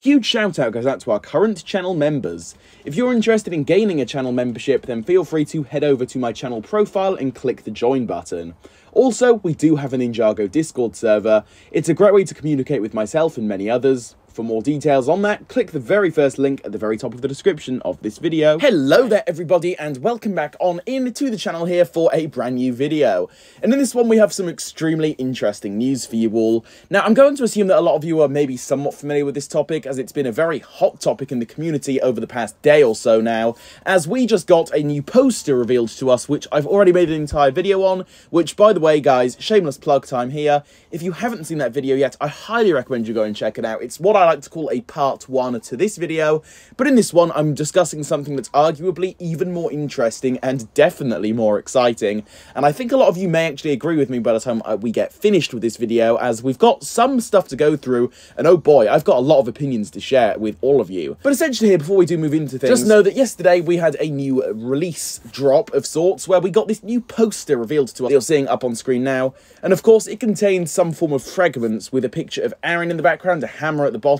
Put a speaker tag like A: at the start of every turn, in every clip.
A: Huge shout out goes out to our current channel members. If you're interested in gaining a channel membership, then feel free to head over to my channel profile and click the join button. Also, we do have a Ninjago Discord server. It's a great way to communicate with myself and many others. For more details on that, click the very first link at the very top of the description of this video. Hello there everybody, and welcome back on into the channel here for a brand new video. And in this one we have some extremely interesting news for you all. Now I'm going to assume that a lot of you are maybe somewhat familiar with this topic, as it's been a very hot topic in the community over the past day or so now, as we just got a new poster revealed to us, which I've already made an entire video on, which by the way guys, shameless plug time here, if you haven't seen that video yet, I highly recommend you go and check it out. It's what I like to call a part 1 to this video, but in this one I'm discussing something that's arguably even more interesting and definitely more exciting, and I think a lot of you may actually agree with me by the time we get finished with this video, as we've got some stuff to go through, and oh boy, I've got a lot of opinions to share with all of you. But essentially here, before we do move into things, just know that yesterday we had a new release drop of sorts, where we got this new poster revealed to us, you're seeing up on screen now, and of course it contains some form of fragments with a picture of Aaron in the background, a hammer at the bottom,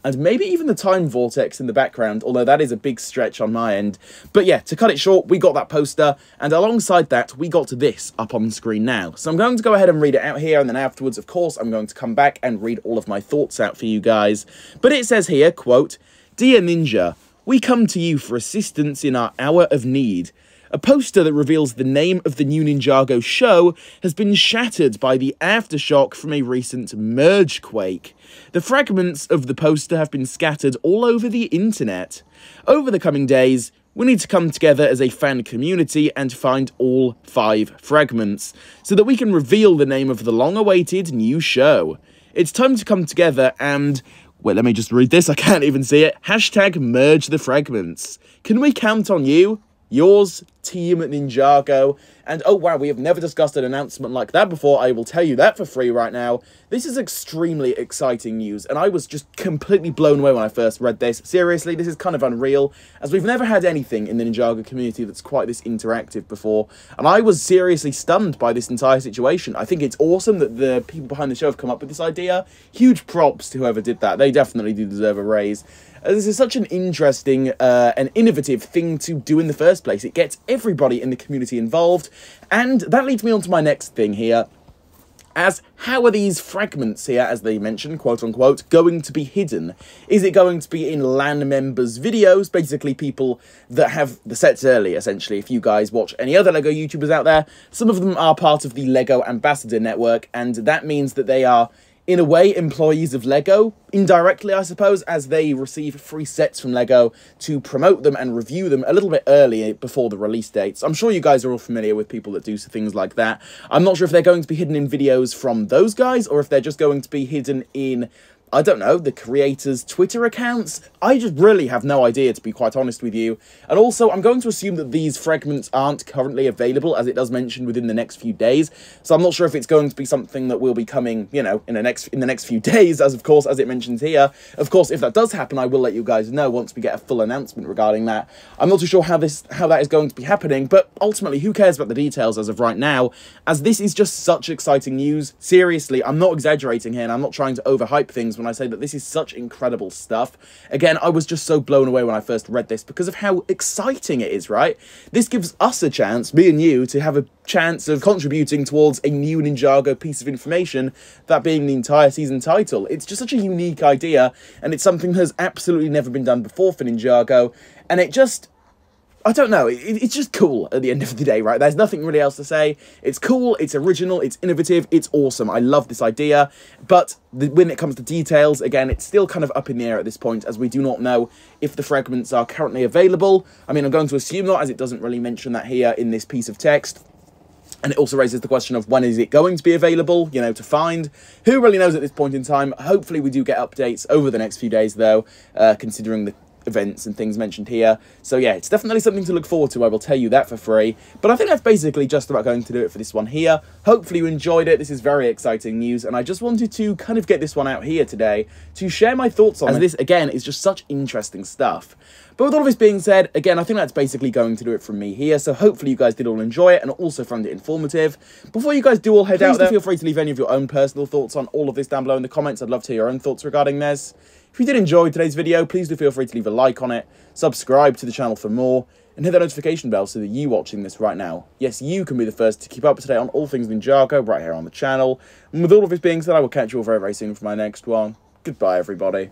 A: and maybe even the time vortex in the background, although that is a big stretch on my end. But yeah, to cut it short, we got that poster, and alongside that, we got this up on screen now. So I'm going to go ahead and read it out here, and then afterwards, of course, I'm going to come back and read all of my thoughts out for you guys. But it says here, quote, "Dear Ninja, we come to you for assistance in our hour of need. A poster that reveals the name of the new Ninjago show has been shattered by the aftershock from a recent mergequake. The fragments of the poster have been scattered all over the internet. Over the coming days, we need to come together as a fan community and find all 5 fragments, so that we can reveal the name of the long-awaited new show. It's time to come together and..." Well, let me just read this, I can't even see it. Hashtag merge the fragments. Can we count on you? Yours, Team Ninjago. And oh wow, we have never discussed an announcement like that before, I will tell you that for free right now. This is extremely exciting news, and I was just completely blown away when I first read this. Seriously, this is kind of unreal, as we've never had anything in the Ninjago community that's quite this interactive before, and I was seriously stunned by this entire situation. I think it's awesome that the people behind the show have come up with this idea. Huge props to whoever did that, they definitely do deserve a raise. This is such an interesting and innovative thing to do in the first place. It gets everybody in the community involved, and that leads me on to my next thing here. As how are these fragments here, as they mentioned, quote-unquote, going to be hidden? Is it going to be in LAN members' videos, basically people that have the sets early, essentially? If you guys watch any other LEGO YouTubers out there, some of them are part of the LEGO Ambassador Network, and that means that they are, in a way, employees of LEGO, indirectly I suppose, as they receive free sets from LEGO to promote them and review them a little bit early before the release dates. I'm sure you guys are all familiar with people that do things like that. I'm not sure if they're going to be hidden in videos from those guys, or if they're just going to be hidden in, I don't know, the creators' Twitter accounts? I just really have no idea, to be quite honest with you. And also, I'm going to assume that these fragments aren't currently available, as it does mention within the next few days. So I'm not sure if it's going to be something that will be coming, you know, in the next few days, as of course, as it mentions here. Of course, if that does happen, I will let you guys know once we get a full announcement regarding that. I'm not too sure how that is going to be happening, but ultimately, who cares about the details as of right now, as this is just such exciting news. Seriously, I'm not exaggerating here, and I'm not trying to overhype things when I say that this is such incredible stuff. Again, I was just so blown away when I first read this because of how exciting it is, right? This gives us a chance, me and you, to have a chance of contributing towards a new Ninjago piece of information, that being the entire season title. It's just such a unique idea, and it's something that has absolutely never been done before for Ninjago, and it just, I don't know, it's just cool at the end of the day, right? There's nothing really else to say. It's cool, it's original, it's innovative, it's awesome. I love this idea, but when it comes to details, again, it's still kind of up in the air at this point, as we do not know if the fragments are currently available. I mean, I'm going to assume not, as it doesn't really mention that here in this piece of text. And it also raises the question of when is it going to be available, you know, to find. Who really knows at this point in time? Hopefully we do get updates over the next few days, though, considering the events and things mentioned here. So yeah, it's definitely something to look forward to, I will tell you that for free. But I think that's basically just about going to do it for this one here. Hopefully you enjoyed it. This is very exciting news, and I just wanted to kind of get this one out here today to share my thoughts on it, as this, again, is just such interesting stuff. But with all of this being said, again, I think that's basically going to do it from me here, so hopefully you guys did all enjoy it and also found it informative. Before you guys do all head out there, feel free to leave any of your own personal thoughts on all of this down below in the comments. I'd love to hear your own thoughts regarding this. If you did enjoy today's video, please do feel free to leave a like on it, subscribe to the channel for more, and hit that notification bell so that you watching this right now, yes, you can be the first to keep up to date on all things Ninjago right here on the channel. And with all of this being said, I will catch you all very, very soon for my next one. Goodbye, everybody.